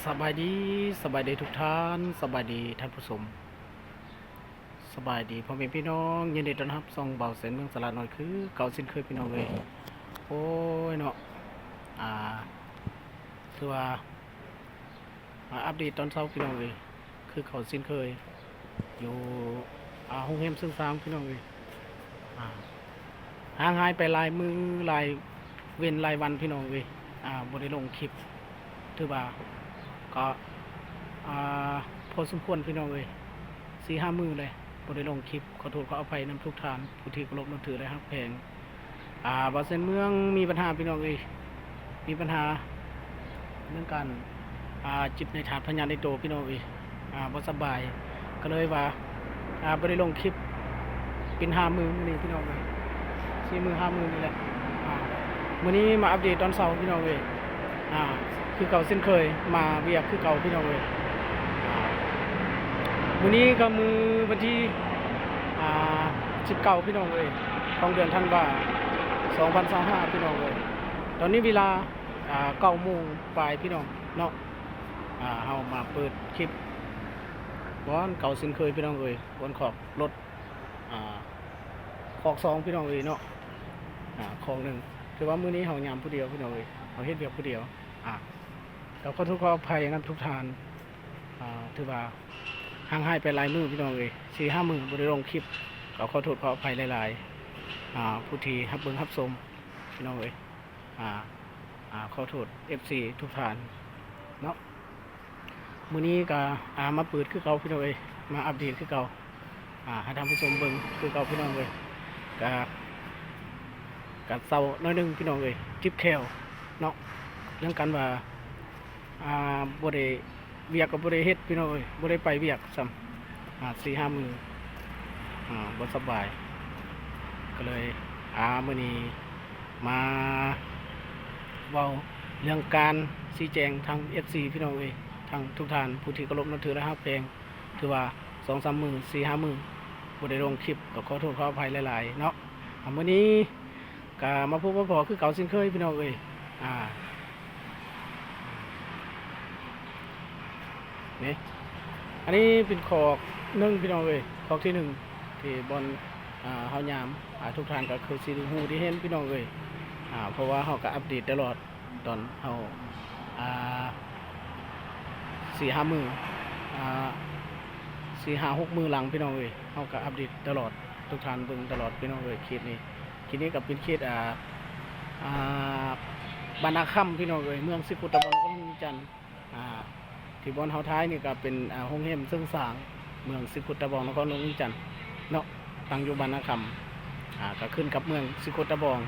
สบายดีทุกท่านสบายดีท่านผู้ชมสบายดีพ่อแม่พี่น้องยินดีต้อนรับส่องเบาเส้นเมืองสลัดหน่อยคือเก่าสิ้นเคยพี่น้องเลยโอ้ยเนาะอ่าคือว่ามาอัปเดตตอนเช้าพี่น้องเลยคือเขาสิ้นเคยอยู่ห้องเฮมซึ่งสร้างพี่น้องเลยอ่าห่างหายไปหลายมือหลายเว้นหลายวันพี่น้องเลยบ่ได้ลงคลิปถือว่าก็พอสมควรพี่น้องเลย4-5 มื้อเลยบ่ได้ลงคลิปขอโทษขออภัยนำทุกท่านผู้ที่เคารพนับถือและฮักแพงบ่เส้นเมืองมีปัญหาพี่น้องเลยมีปัญหาเรื่องการจิตในถาดพญาในโตพี่น้องเลยบ่สบายก็เลยว่าบ่ได้ลงคลิปเป็น5 มื้อนี่พี่น้องเลย4 มื้อ 5 มื้อนี่แหละมื้อนี้มาอัปเดตตอนเช้าพี่น้องเลยคือเก่าเส้นเคยมาเวียกคือเก่าพี่น้องเลยมื้อนี้ก็มือวันที่19พี่น้องเลยของเดือนธันวาคม2025พี่น้องเลยตอนนี้เวลา9 โมงปลายพี่น้องเนาะเฮามาเปิดคลิปบอนเก่าเส้นเคยพี่น้องเลยบนขอบรถขอก2พี่น้องเลยเนาะของหนึ่งคือว่ามื้อนี้เฮายามผู้เดียวพี่น้องเลยเฮาเฮ็ดเวียกผู้เดียวเราก็ทุกขออภัยกันทุกทานถือว่าห่างหายไปหลายมื้อพี่น้องเลย4-5 มื้อบ่ได้ลงคลิปเราขอโทษขออภัยหลายๆผู้ที่รับเบิ่งรับชมพี่น้องเลยขอโทษ FC ทุกท่านเนาะมื้อนี้ก็มาเปิดคือเก่าพี่น้องเลยมาอัปเดตคือเก่าให้ท่านผู้ชมเบิ่งคือเก่าพี่น้องเลยกัเศร้าน้อยนึงพี่น้องเลยจิบแควเนาะเรื่องกันว่าบ่ได้เวียกกับบ่ได้เฮ็ดพี่น้องเอ้ยบ่ได้ไปเวียกซ้ำ4-5 มื้อบ่สบายก็เลยมื้อนี้มาเว้าเรื่องการชี้แจงทาง FC พี่น้องเอ้ยทางทุกท่านผู้ที่เคารพนับถือและฮักแพงถือว่า 2-3 มื้อ 4-5 มื้อบ่ได้ลงคลิปก็ขอโทษขออภัยหลายๆเนาะมื้อนี้ก็มาพบมาพอคือเก่าเช่นเคยพี่น้องเอ้ยนี่อันนี้เป็นขอก1พี่น้องเอ้ยขอกที่1ที่บนเฮายามทุกท่านก็คือสิฮู้ที่เห็นพี่น้องเอ้ยเพราะว่าเฮาก็อัปเดตตลอดตอนเฮา4-5 มื้อ4-5-6 มื้อหลังพี่น้องเอ้ยเฮาก็อัปเดตตลอดทุกท่านเบิ่งตลอดพี่น้องเอ้ยคลิปนี้ก็เป็นคลิปบ้านนาค่ำพี่น้องเอ้ยเมืองสิกุตะบนคนจันทร์ที่บอนเฮาท้ายนี่ก็เป็นโรงแรมซึ่งสร้างเมืองสิกุตะบองนครหลวงจันทร์เนาะตั้งอยู่บ้านนาค่ำก็ขึ้นกับเมืองสิกุตะบอง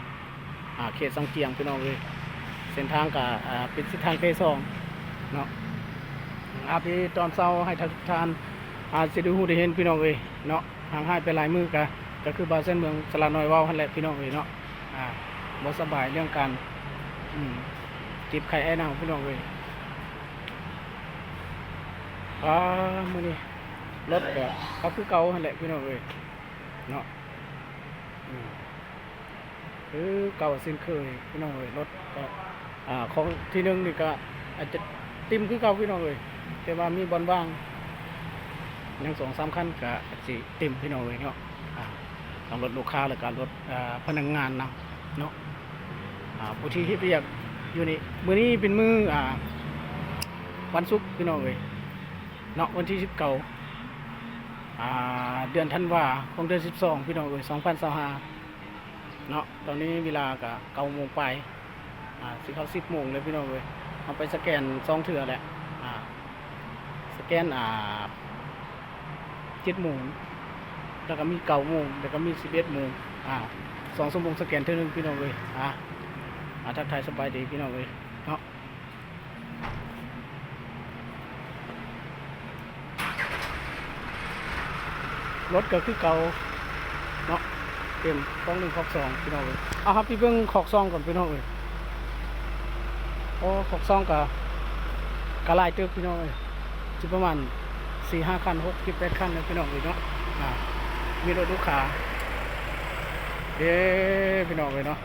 เขตสังเกียงพี่น้องเอ้ยเส้นทางก็เป็นเส้นทางP2เนาะพี่ตอนเช้าให้ทุกท่านสิได้ฮู้ได้เห็นพี่น้องเอ้ยเนาะห่างหายไปหลายมื้อก็คือบ่าวเส้นเมืองสระน้อยเว้าหั่นแหละพี่น้องเอ้ยเนาะบ่สบายเรื่องการจิบไข้ไอหนาวพี่น้องเอ้ยมื้อนี้รถก็คือเก่าหั่นแหละพี่น้องเอ้ยเนาะคือเก่าสิ้นเคยพี่น้องเอ้ยรถก็ของที่1นี่ก็อาจจะติ่มคือเก่าพี่น้องเอ้ยแต่ว่ามีบอนว่างยัง2-3 คันก็สิติ่มพี่น้องเอ้ยเนาะทั้งรถลูกค้าและก็รถพนักงานนำเนาะผู้ที่เฮ็ดเวียกอยู่นี่มื้อนี้เป็นมื้อวันศุกร์พี่น้องเอ้ยเนาะวันที่19เดือนธันวาคมเดือน12พี่น้องเอ้ย2025เนาะตอนนี้เวลาก็9 โมงไปสิเข้า10 โมงเลยพี่น้องเอ้ยเอาไปสแกน2 เทื่อแหละสแกน7 โมงแล้วก็มี9 โมงแล้วก็มี11 โมง2 ชั่วโมงสแกนเท่านึงพี่น้องเอ้ยทักทายสบายดีพี่น้องเอ้ยเนาะรถก็คือเก่าเนาะเต็มของ1ขอก2พี่น้องเอ้ยครับพี่เบิ่งขอก2ก่อนพี่น้องเอ้ยขอก2ก็หลายตึกพี่น้องเอ้ยสิประมาณ4-5 คัน6-8 คันนะพี่น้องเอ้ยเนาะมีรถลูกค้าพี่น้องเอ้ยเนาะ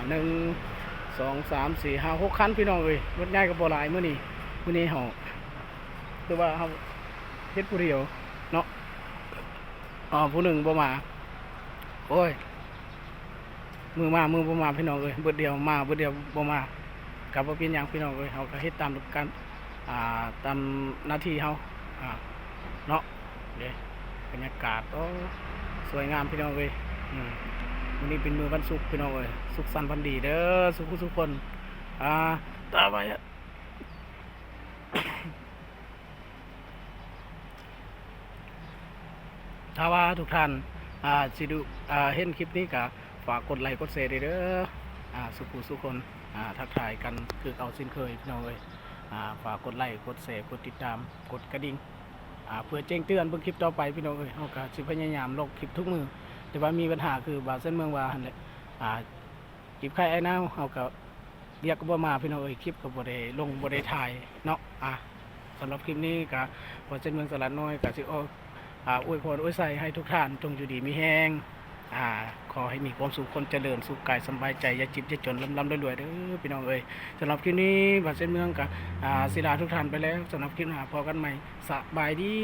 1 2 3 4 5 6 คันพี่น้องเอ้ยรถใหญ่ก็บ่หลายมื้อนี้เฮา หรือว่าเฮาเฮ็ดผู้เดียวเนาะผู้หนึ่งบ่มาโอ้ยมือมามือบ่มาพี่น้องเอ้ยเบิดเดียวมาเบิดเดียวบ่มาก็บ่เป็นหยังพี่น้องเอ้ยเฮาก็เฮ็ดตามการตามหน้าที่เฮาเนาะเด้บรรยากาศโอ้สวยงามพี่น้องเอ้ยวันนี้เป็นมื้อวันศุกร์พี่น้องเอ้ยสุขสันต์วันดีเด้อทุกคนตาไว้อะ ถ้าว่าทุกท่านสิดูเห็นคลิปนี้ก็ฝากกดไลค์กดแชร์ด้วยเด้อสุขคนทักทายกันคือเอาสิ้นเคยพี่น้องเอ้ยฝากกดไลค์กดแชร์กดติดตามกดกระดิ่งเพื่อแจ้งเตือนเบิ่งคลิปต่อไปพี่น้องเอ้ยเฮาก็สิพยายามลงคลิปทุกมื้อแต่ว่ามีปัญหาคือบ่าวเส้นเมืองว่าหั่นแหละคลิปใครไอ้นาวเฮาก็เรียกก็บ่มาพี่น้องเอ้ยคลิปก็บ่ได้ลงบ่ได้ถ่ายเนาะสำหรับคลิปนี้ก็บ่าวเส้นเมืองสลัดน้อยก็สิอวยพรอวยใส่ให้ทุกท่านจงอยู่ดีมีแห้งขอให้มีความสุขคนเจริญสุขกายสบายใจอย่าจิบอย่าจนลำรวยๆเด้อพี่น้องเอ้ยสำหรับคลิปนี้บัดเส้นเมืองกับศิลาทุกท่านไปแล้วสำหรับคลิปหน้าพอกันใหม่สบายดี